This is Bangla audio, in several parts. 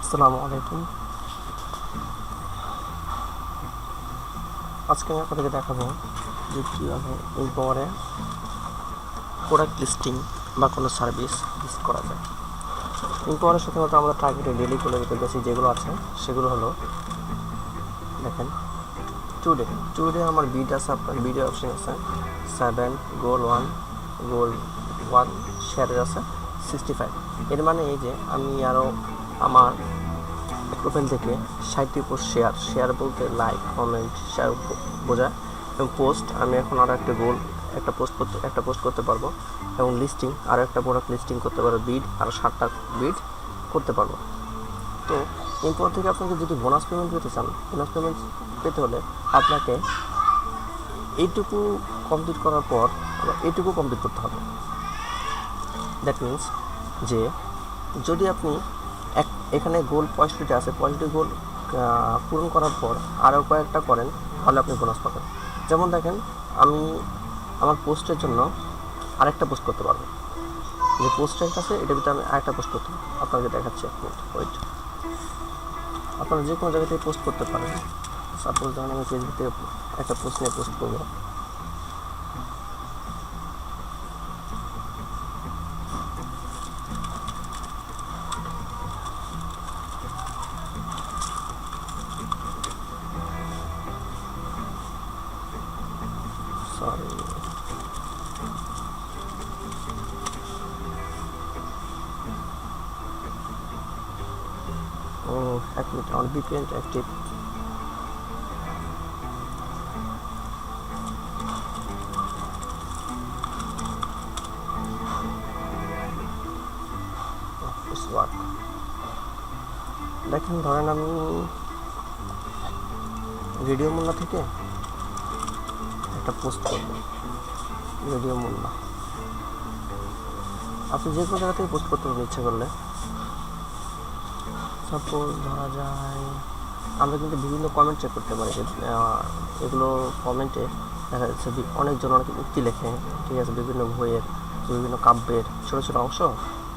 আসসালামু আলাইকুম। আজকে আমি আপনাদেরকে দেখাবো যে কীভাবে ইনকোয়ারে প্রোডাক্ট লিস্টিং বা কোনো সার্ভিস লিস্ট করা যায়। ইনকোয়ারের সাথে মতো আমাদের টার্গেটে ডেলি কোলারিতে বেশি যেগুলো আছে সেগুলো হলো, দেখেন, টুডে আমার বিড আছে, আপনার বিডের অপশন আছে 7, গোল 1, গোল 1, শেয়ারের আছে 65। এর মানে এই যে আমি আরও আমার প্রোফাইল থেকে 60টি পোস্ট শেয়ার বলতে লাইক, কমেন্ট, শেয়ার বোঝায়, এবং পোস্ট আমি এখন আরও একটা পোস্ট করতে পারবো, এবং লিস্টিং আরও একটা প্রোডাক্ট লিস্টিং করতে পারবো, বিড আরও 60টা বিড করতে পারবো। তো এরপর থেকে আপনাকে যদি বোনাস পেমেন্ট পেতে চান, বোনাস পেমেন্ট পেতে হলে আপনাকে এইটুকু কমপ্লিট করার পর আবার এইটুকু কমপ্লিট করতে হবে। দ্যাট মিনস যে যদি আপনি এখানে গোল 65টা আছে, 65 গোল পূরণ করার পর আরও কয়েকটা করেন, তাহলে আপনি বোনাস পাবেন। যেমন দেখেন, আমি আমার পোস্টের জন্য আরেকটা পোস্ট করতে পারবো, যে পোস্টের কাছে এটার ভিতরে আমি আরেকটা পোস্ট করতে পারবো। আপনাকে দেখাচ্ছি এক মিনিট, ওয়েট। আপনারা যে কোনো জায়গা থেকে পোস্ট করতে পারেন। সাপোজ ধরেন আমি ফেসবুক থেকে একটা পোস্ট নিয়ে পোস্ট করবো। সরি, এক মিনিট, আমার VPN অ্যাক্টিভ। দেখেন, ধরেন আমি রেডিও মোল্লা থেকে একটা পোস্ট করব। রেডিও মোল্লা, আপনি যে কোনো জায়গা থেকে পোস্ট করতে পারবেন ইচ্ছা করলে। সাপোজ ধরা যায়, আমরা কিন্তু বিভিন্ন কমেন্ট চেক করতে পারি। এগুলো কমেন্টে দেখা যাচ্ছে অনেকজন অনেক উক্তি লেখে, ঠিক আছে, বিভিন্ন বইয়ের, বিভিন্ন কাব্যের ছোটো ছোটো অংশ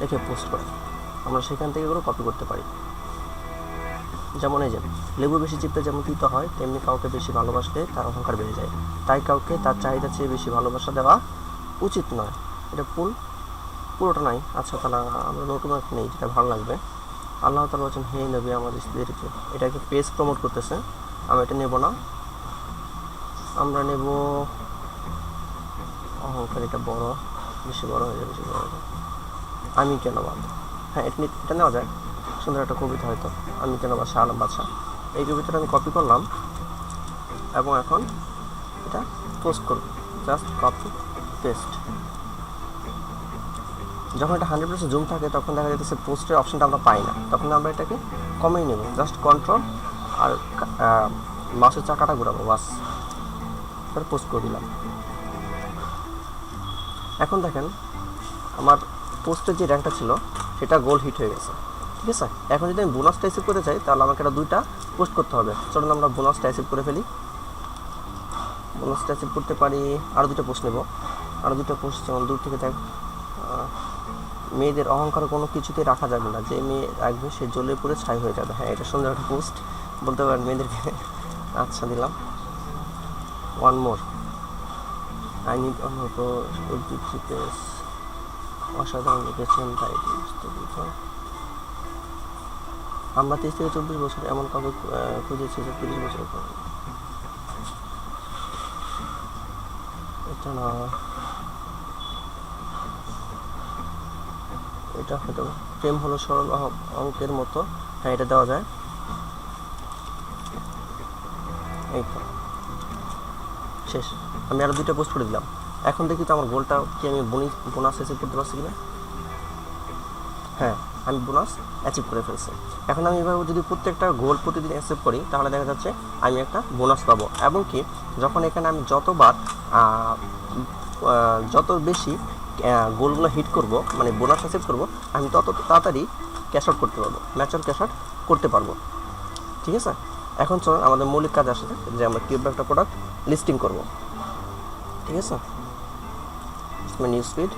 লিখে পোস্ট করে। আমরা সেখান থেকে এগুলো কপি করতে পারি। যেমন এই যে লেবু বেশি চিপতে যেমন তিতো হয়, তেমনি কাউকে বেশি ভালোবাসলে তার অহংকার বেড়ে যায়, তাই কাউকে তার চাহিদা চেয়ে বেশি ভালোবাসা দেওয়া উচিত নয়। এটা পুরোটা নাই। আচ্ছা, তাহলে আমরা নতুন একটা নেই যেটা ভালো লাগবে। আল্লাহ তাআলা বলছেন, হে নবী আমাদের স্ত্রীদেরকে, এটাকে পেজ প্রমোট করতেছে, আমরা এটা নেব না। আমরা নেব অহংকার, এটা বড়, বেশি বড় হয়ে যাবে, বেশি বড় হয়ে যাবে। আমি কেন বাদ, হ্যাঁ, এটা নেওয়া যায়। সুন্দর একটা কবিতা হয়তো, আমি কেন বা শাহ আলম বাদশাহ। এই কবিতাটা আমি কপি করলাম এবং এখন এটা পোস্ট করব। Just copy paste. যখন এটা 100% জুম থাকে তখন দেখা যাচ্ছে পোস্টের অপশনটা আমরা পাই না, তখন আমরা এটাকে কমেই নেব। জাস্ট কন্ট্রোল আর মাউসের চাকাটা ঘুরাবো, বাস, তারপরে পোস্ট করে দিলাম। এখন দেখেন, আমার পোস্টের যে র্যাঙ্কটা ছিল সেটা গোল হিট হয়ে গেছে, ঠিক আছে। এখন যদি আমি বোনাসটা অ্যাচিভ করতে চাই তাহলে আমাকে এটা 2টা পোস্ট করতে হবে। চলুন আমরা বোনাসটা অ্যাচিভ করে ফেলি। বোনাসটা অ্যাচিভ করতে পারি, আরও 2টা পোস্ট নেব। আরও 2টা পোস্ট, যেমন দূর থেকে দেখ, মেয়েদের অহংকার কোনো কিছুতেই রাখা যাবে না, যে মেয়ে রাখবে সে জ্বলে পুড়ে ছাই হয়ে যাবে। হ্যাঁ, এটা সুন্দর একটা পোস্ট বলতে পারেন মেয়েদেরকে। আচ্ছা, দিলাম। ওয়ান মোর, আই নিড অসাধারণ লিখেছেন, তাই আমরা 23 থেকে 24 বছর এমন কাউকে খুঁজেছি যে 30 বছর পর। এটা না, এটা হয়তো প্রেম হলো সরল অঙ্কের মতো। হ্যাঁ, এটা দেওয়া যায়। এই তো শেষ। আমি আরও 2টা পোস্ট করে দিলাম। এখন দেখি তো আমার গোলটা কি আমি বোনাস অ্যাচিভ করতে পারছি কিনা। হ্যাঁ, আমি বোনাস অ্যাচিভ করে ফেলছি। এখন আমি এভাবে যদি প্রত্যেকটা গোল প্রতিদিন অ্যাচিভ করি তাহলে দেখা যাচ্ছে আমি একটা বোনাস পাবো, এবং কি যখন এখানে আমি যত বেশি গোলগুলো হিট করব, মানে বোনাস অ্যাচিভ করব, আমি তত তাড়াতাড়ি ক্যাশ আউট করতে পারবো, ম্যাচুর ক্যাশ আউট করতে পারবো, ঠিক আছে। এখন চলুন আমাদের মৌলিক কাজ আসলে যে আমরা কীভাবে একটা প্রোডাক্ট লিস্টিং করব, ঠিক আছে। News feed,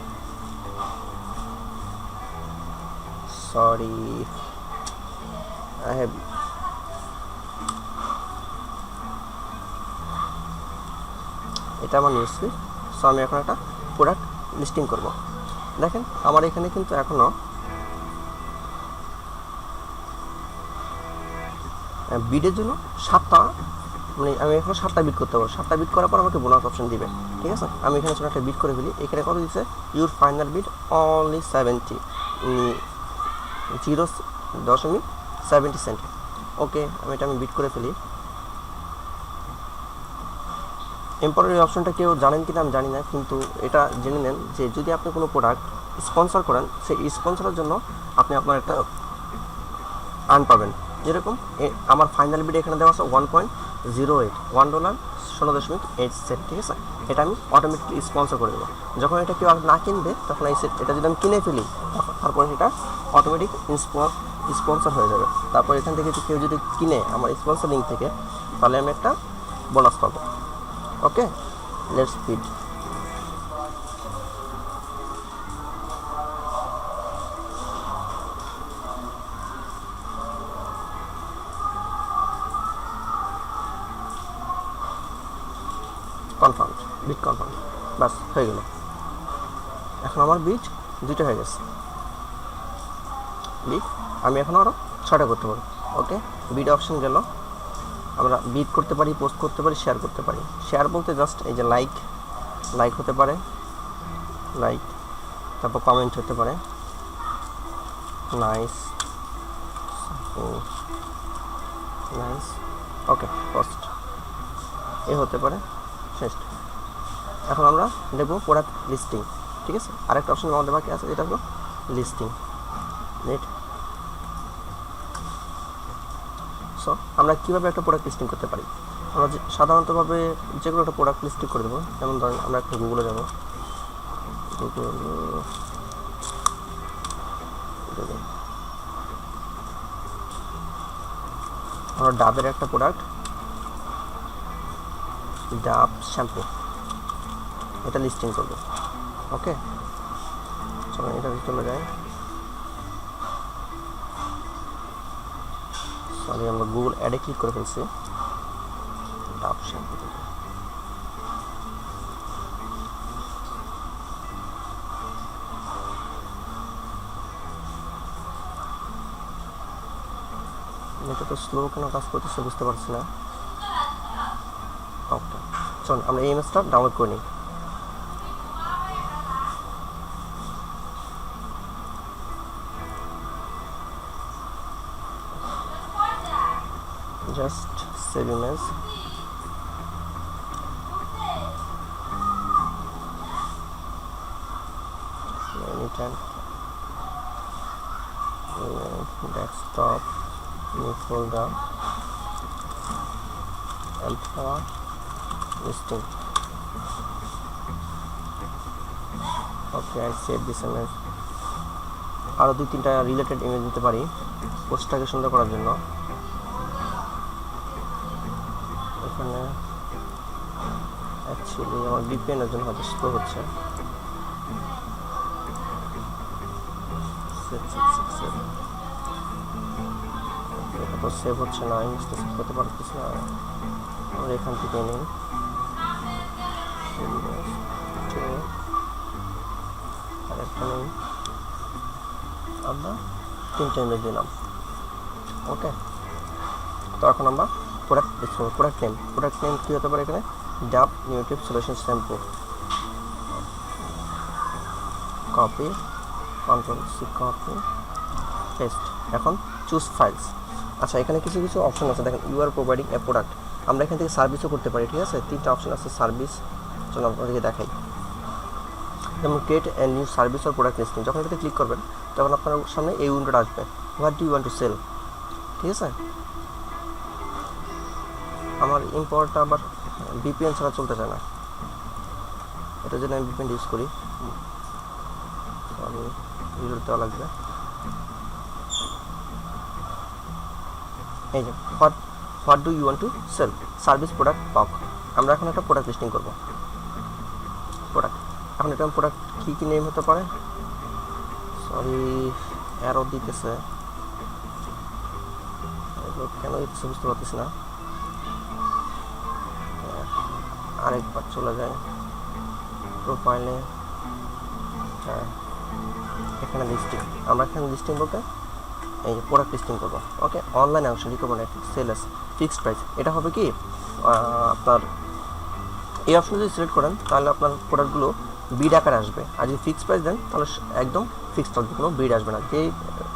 sorry, I have, এটা আমার নিউজ ফিড। সো আমি এখন একটা প্রোডাক্ট লিস্টিং করব। দেখেন আমার এখানে কিন্তু এখনও বিডের জন্য 7টা, মানে আমি এখন 7টা বিট করতে পারবো। 7টা বিট করার পর আমাকে বোনাস অপশন দিবে, ঠিক আছে। আমি এখানে ছোটো একটা বিট করে ফেলি। এখানে কত দিচ্ছে, your final bid only 70, 0.70 cent. Okay, আমি বিট করে ফেলি। এম্পোরারি অপশনটা কেউ জানেন কিনা আমি জানি না, কিন্তু এটা জেনে নেন যে যদি আপনি কোনো প্রোডাক্ট স্পন্সর করেন, সেই স্পন্সরের জন্য আপনি আপনার একটা আর্ন পাবেন। যেরকম আমার ফাইনাল বিড এখানে দেওয়া আছে $1.08, $1.0.8, ঠিক আছে। এটা আমি অটোমেটিকলি স্পন্সর করে দেবো। যখন এটা কেউ না কিনবে তখন এটা যদি আমি কিনে ফেলি, তারপরে এটা অটোমেটিক স্পন্সর হয়ে যাবে। তারপর এখান থেকে কেউ যদি কিনে আমার স্পন্সর লিঙ্ক থেকে, তাহলে আমি একটা বোনাস পাবো। Okay, let's bid. Confirm, bid confirm, বাস হয়ে গেল। এখন আমার বিট 2টা হয়ে গেছে। বিট আমি এখন আরও 6টা করতে পারবো। ওকে, বিট অপশন গেল। আমরা বিট করতে পারি, পোস্ট করতে পারি, শেয়ার করতে পারি। শেয়ার বলতে জাস্ট এই যে লাইক হতে পারে, লাইক, তারপর কমেন্ট হতে পারে, নাইস, নাইস, ওকে, পোস্ট এ হতে পারে, শেষ। এখন আমরা দেখবো প্রোডাক্ট লিস্টিং, ঠিক আছে। আরেকটা অপশন আমাদের বাকি আছে, যেটা হলো লিস্টিং। নেট। সো আমরা কীভাবে একটা প্রোডাক্ট লিস্টিং করতে পারি, আমরা সাধারণতভাবে যে কোনো একটা প্রোডাক্ট লিস্টিং করে দেবো। যেমন ধরেন আমরা একটা গুগলে যাবো, আমরা ডাবের একটা প্রোডাক্ট, ডাব শ্যাম্পু, এটা লিস্টিং করবো। ওকে, চলো এটা চলে যায়। সরি, আমরা গুগল অ্যাডে ক্লিক করে ফেলছি। ডাব শ্যাম্পু, এটা তো স্লো কেন কাজ করতেছে বুঝতে পারছি না। ওকে, চল আমরা এই ইমেজটা ডাউনলোড করে নিই। Just save image. anytime desktop, new folder, alpha listing. Okay, I save this image. আরও 2-3টা রিলেটেড ইমেজ দিতে পারি পোস্টটাকে সুন্দর করার জন্য। এখানে অ্যাকচুয়ালি আমার VPN-এর জন্য হয়তো স্লো হচ্ছে। এটা তো সেভ হচ্ছে না, ইমেজটা সেভ করতে পারতেছি না। আমরা এখান থেকে নিই, আরেকটা নিই, আমরা 3টা ইমেজ দিলাম। ওকে, তো এখন আমরা প্রোডাক্ট নেম কী হতে পারে এখানে, Dove nutritive solution shampoo. Copy, Ctrl+C, copy, paste. এখন চুজ ফাইলস। আচ্ছা, এখানে কিছু অপশন আছে, দেখেন you are providing a product. আমরা এখান থেকে সার্ভিসও করতে পারি, ঠিক আছে। 3টা অপশন আছে সার্ভিস, চলো আপনাদেরকে দেখাই। যেমন create a new service or product listing, যখন এটাতে ক্লিক করবেন তখন আপনার সামনে এই উইন্ডোটা আসবে, what do you want to sell, ঠিক আছে। আমার ইম্পোর্টটা আবার VPN ছাড়া চলতে চায় না, এটার জন্য আমি VPN ইউজ করি। সরি, রিলোড দেওয়া লাগবে। এই যে what do you want to sell, service, product, পাক। আমরা এখন একটা প্রোডাক্ট লিস্টিং করব। প্রোডাক্ট, এখন এটা প্রোডাক্ট কী নেম হতে পারে, সরি অ্যারো দিতেছে। কেন কিছু বুঝতে পারতেছি না। আরেকবার চলে যায় প্রোফাইলে, এখানে লিস্টিং। আমরা এখানে লিস্টিং বলতে এই যে প্রোডাক্ট লিস্টিং করবো। ওকে, অনলাইন অংশ রিকমেন্ডেড সেলস ফিক্সড প্রাইস। এটা হবে কি আপনার এই অপশন যদি সিলেক্ট করেন তাহলে আপনার প্রোডাক্টগুলো বিড আকারে আসবে, আর যদি ফিক্সড প্রাইস দেন তাহলে একদম ফিক্সড থাকবে, কোনো বিড আসবে না। যেই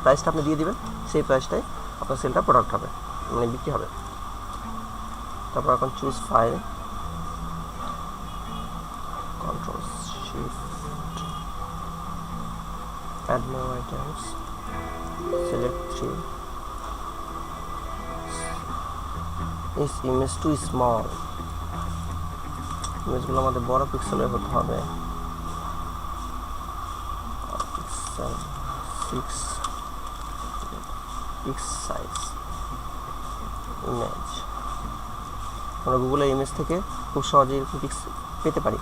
প্রাইসটা আপনি দিয়ে দিবেন সেই প্রাইসটাই আপনার সেলটা প্রোডাক্ট হবে, মানে বিক্রি হবে। তারপর এখন choose file, control shift, add more items, select 3. Is image too small? ইমেজগুলো আমাদের বড় পিক্সেলের হতে হবে। Pixel 6 pix size image. আমরা গুগলে ইমেজ থেকে খুব সহজেই এরকম পিক্স পেতে পারি,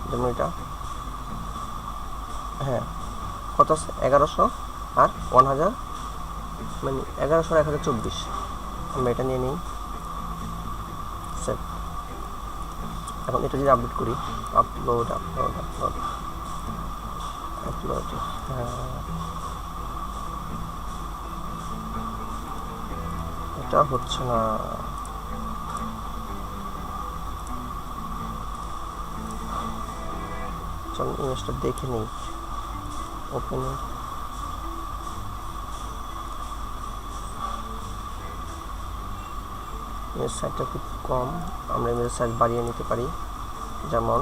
যেমন এটা। হ্যাঁ, কত আছে? 1100 আর 1000, মানে 1100 আর 1024। আমরা এটা নিয়ে নিই, সেভ। এখন এটা যদি আপলোড করি, আপলোড, এটা হচ্ছে না। চলুন ইমেজটা দেখে নিই। ওপেন, ইমেজ সাইজটা খুব কম, আমরা ইমেজ সাইজ বাড়িয়ে নিতে পারি। যেমন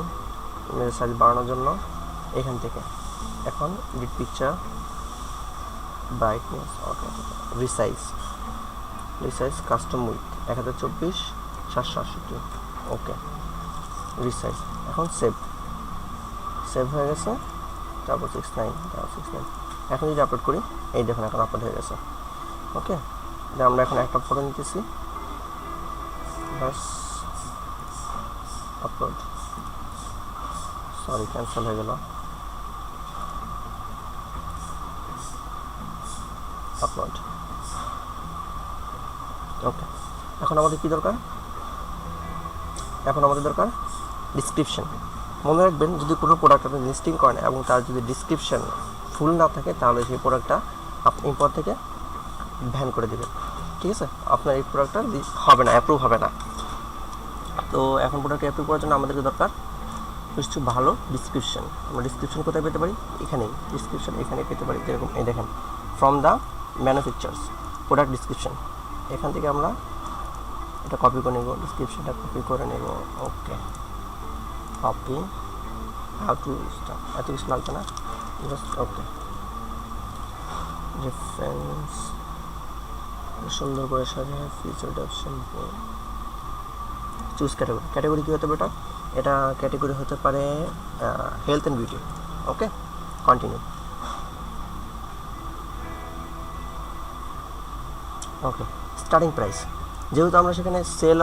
ইমেজ সাইজ বাড়ানোর জন্য এখান থেকে এখন edit picture, brightness, resize custom with 1024 768। Okay, resize. এখন সেভ হয়ে গেছে। 69। এখন যদি আপলোড করি, এই দেখুন এখন আপলোড হয়ে গেছে। ওকে, আমরা এখন একটা ফটো নিতেছি, বাস আপলোড। সরি, ক্যান্সেল হয়ে গেল। আপলোড। ওকে, এখন আমাদের কি দরকার? এখন আমাদের দরকার ডিসক্রিপশন। মনে রাখবেন, যদি কোনো প্রোডাক্ট আপনি লিস্টিং করেন এবং তার যদি ডিসক্রিপশন ফুল না থাকে তাহলে সেই প্রোডাক্টটা আপনি এরপর থেকে ব্যান করে দেবেন। ঠিক আছে, আপনার এই প্রোডাক্টটা হবে না, অ্যাপ্রুভ হবে না। তো এখন প্রোডাক্ট অ্যাপ্রুভ করার জন্য আমাদেরকে দরকার কিছু ভালো ডিসক্রিপশন। আমরা ডিসক্রিপশন কোথায় পেতে পারি? এখানেই ডিসক্রিপশন এখানে পেতে পারি। যেরকম এই দেখেন, from the manufacturers product description. এখান থেকে আমরা এটা কপি করে নেব, ডিসক্রিপশনটা কপি করে নেব। ওকে, কপি, হাউ টু স্টার্ট, এত কিছু লাগবে না, জাস্ট ওকে। রেফারেন্স সুন্দর করে সাজিয়ে ফিচার অপশন, চুজ ক্যাটাগরি কী হতে পারে? এটা ক্যাটাগরি হতে পারে health and beauty. Okay, continue. Okay, starting price, যেহেতু আমরা সেখানে সেল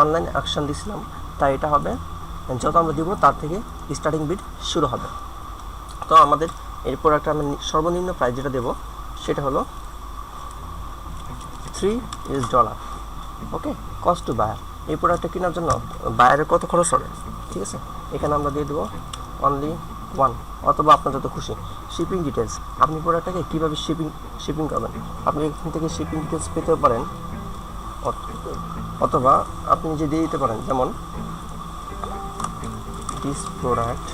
অনলাইন অ্যাকশন দিছিলাম, তাই এটা হবে যত আমরা দিব তার থেকে স্টার্টিং বিড শুরু হবে। তো আমাদের এই প্রোডাক্টটা আমরা সর্বনিম্ন প্রাইস যেটা দেবো সেটা হলো $3। ওকে, কস্ট টু বায়ার। এই প্রোডাক্টটা কেনার জন্য বায়ারের কত খরচ হবে? ঠিক আছে, এখানে আমরা দিয়ে দেবো অনলি 1, অথবা আপনার যত খুশি। শিপিং ডিটেলস, আপনি প্রোডাক্টটাকে কীভাবে শিপিং করবেন, আপনি এখান থেকে শিপিং ডিটেলস পেতে পারেন, অথবা আপনি নিজে দিয়ে দিতে পারেন। যেমন this product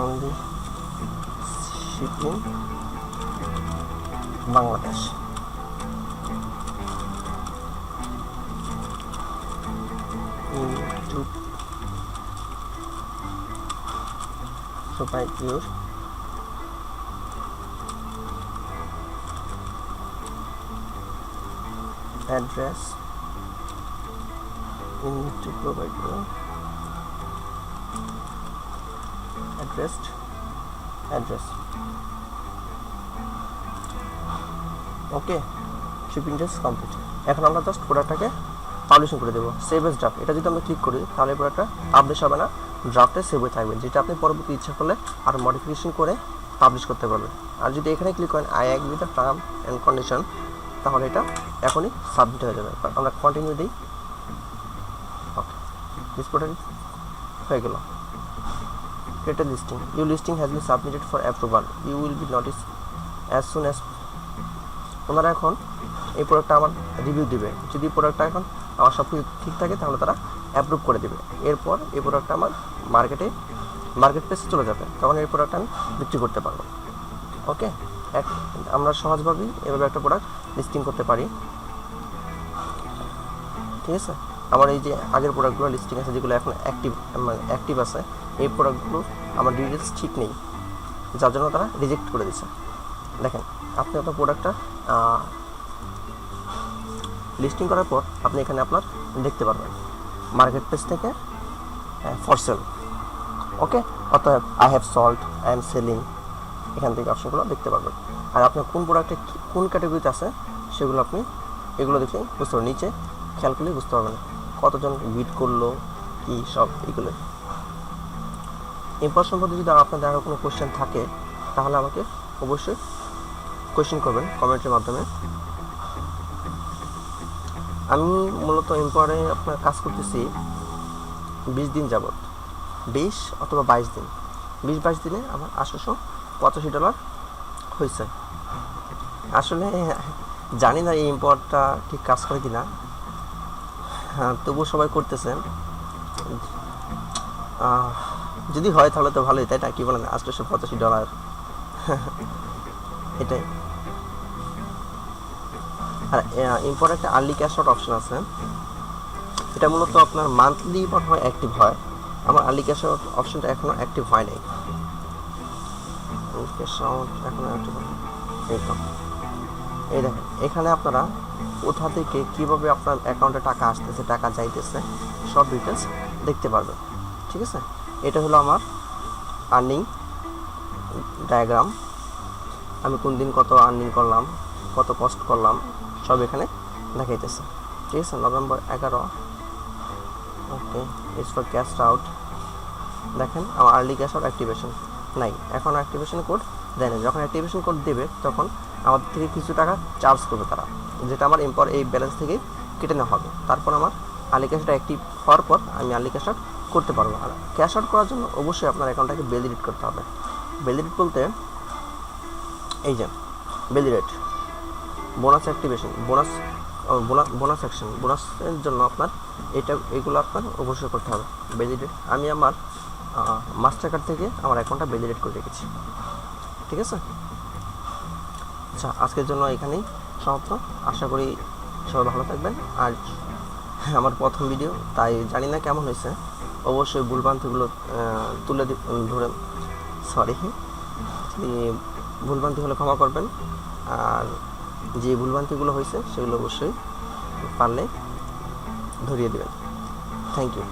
only shipping Bangladesh. to provide your address, you need to provide your address. Okay, shipping dates complete. এখন আমরা জাস্ট প্রোডাক্টটাকে পাবলিশিং করে দেবো, সেভ এস ড্রাফট। এটা যদি আমরা ক্লিক করি তাহলে প্রোডাক্টটা পাবলিশ হবে না, ড্রাফটে সেভ হয়ে থাকবে, যেটা আপনি পরবর্তী ইচ্ছা করলে আর মডিফিকেশন করে পাবলিশ করতে পারবেন। আর যদি এখানে ক্লিক করেন I agree with the term and condition, তাহলে এটা এখনই সাবমিট হয়ে যাবে। আমরা কন্টিনিউ দিই। ওকে, দিস প্রোডাক্ট হয়ে গেল। Create a listing, your listing has been submitted for approval, you will be notice as soon as. ওনারা এখন এই প্রোডাক্টটা আমার রিভিউ দিবে। যদি প্রোডাক্টটা এখন আমার সব কিছু ঠিক থাকে তাহলে তারা অ্যাপ্রুভ করে দেবে। এরপর এই প্রোডাক্টটা আমার মার্কেট প্লেসে চলে যাবে, তখন এই প্রোডাক্টটা আমি বিক্রি করতে পারবো। ওকে, আমরা সহজভাবেই এভাবে একটা প্রোডাক্ট লিস্টিং করতে পারি। ঠিক আছে, আমার এই যে আগের প্রোডাক্টগুলো লিস্টিং আছে, যেগুলো এখন অ্যাক্টিভ আছে, এই প্রোডাক্টগুলো আমার ডিটেলস ঠিক নেই, যার জন্য তারা রিজেক্ট করে দিচ্ছে। দেখেন, আপনি আপনার প্রোডাক্টটা লিস্টিং করার পর আপনি এখানে আপনার দেখতে পারবেন মার্কেট প্লেস থেকে ফর সেল। ওকে, অর্থাৎ I have salt, I am selling, এখান থেকে অপশনগুলো দেখতে পারবেন। আর আপনার কোন প্রোডাক্টে কোন ক্যাটাগরিতে আছে সেগুলো আপনি এগুলো দেখে বুঝতে পারবেন। নিচে খেয়াল করলেই বুঝতে পারবেন কতজন বিড করলো, কি সব এগুলো। এরপর সম্পর্কে যদি আপনাদের আরও কোনো কোয়েশ্চেন থাকে তাহলে আমাকে অবশ্যই কোয়েশ্চেন করবেন কমেন্টের মাধ্যমে। আমি মূলত এম্পাওয়ারে আপনার কাজ করতেছি 20 দিন যাবৎ, 20 অথবা 22 দিন। 20-22 দিনে আমার $885 হয়েছে। আসলে জানি না এই এম্পাওয়ারটা ঠিক কাজ করে কিনা, হ্যাঁ তবুও সবাই করতেছে। যদি হয় তাহলে তো ভালোই, তাই না? কি বলেন, $885 এটাই। আর এরপর একটা আর্লি ক্যাশ আউট অপশন আছে, এটা মূলত আপনার মান্থলি মনে হয় অ্যাক্টিভ হয়। আমার আর্লি ক্যাশ আউট অপশনটা এখনও অ্যাক্টিভ হয় নাই। ক্যাশ আউট এখনও অ্যাক্টিভ হয়। এই দেখেন, এখানে আপনারা কোথা থেকে কীভাবে আপনার অ্যাকাউন্টে টাকা আসতেছে, টাকা যাইতেছে, সব ডিটেলস দেখতে পারবেন। ঠিক আছে, এটা হলো আমার আর্নিং ডায়াগ্রাম। আমি কোন দিন কত আর্নিং করলাম, কত কস্ট করলাম, সব এখানে দেখাইতেছে। ঠিক আছে, November 11। Okay, it's for cash out. দেখেন, আমার আর্লি ক্যাশ আউট অ্যাক্টিভেশন নাই, এখন অ্যাক্টিভেশন কোড দেয় না। যখন অ্যাক্টিভেশন কোড দেবে তখন আমাদের থেকে কিছু টাকা চার্জ করবে তারা, যেটা আমার এরপর এই ব্যালেন্স থেকে কেটে নেওয়া হবে। তারপর আমার আর্লি ক্যাশ আউট অ্যাক্টিভ হওয়ার পর আমি আর্লি ক্যাশ আউট করতে পারবো। আর ক্যাশ আউট করার জন্য অবশ্যই আপনার অ্যাকাউন্টটাকে ভ্যালিডেট করতে হবে। ভ্যালিডেট বলতে এই যে validate, bonus activation, bonus action, বোনাসের জন্য আপনার এগুলো আপনার অবশ্যই করতে হবে। ভ্যালিডেট আমি আমার মাস্টার কার্ড থেকে আমার অ্যাকাউন্টটা ভ্যালিডেট করে রেখেছি। ঠিক আছে, আচ্ছা আজকের জন্য এখানেই সমাপ্ত। আশা করি সবাই ভালো থাকবেন। আর আমার প্রথম ভিডিও, তাই জানি না কেমন হয়েছে, অবশ্যই ভুলভ্রান্তিগুলো ভুলভ্রান্তি হলে ক্ষমা করবেন। আর যে ভুলভ্রান্তিগুলো হয়েছে সেগুলো অবশ্যই পারলে ধরিয়ে দেবেন। Thank you.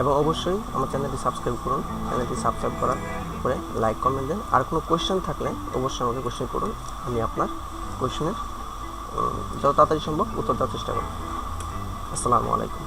এবং অবশ্যই আমার চ্যানেলটি সাবস্ক্রাইব করুন। চ্যানেলটি সাবস্ক্রাইব করার পরে লাইক কমেন্ট দেন। আর কোনো কোয়েশ্চেন থাকলে অবশ্যই আমাকে কোয়েশ্চেন করুন, আমি আপনার কোয়েশ্চেনের যত তাড়াতাড়ি সম্ভব উত্তর দেওয়ার চেষ্টা করব। আসসালামু আলাইকুম।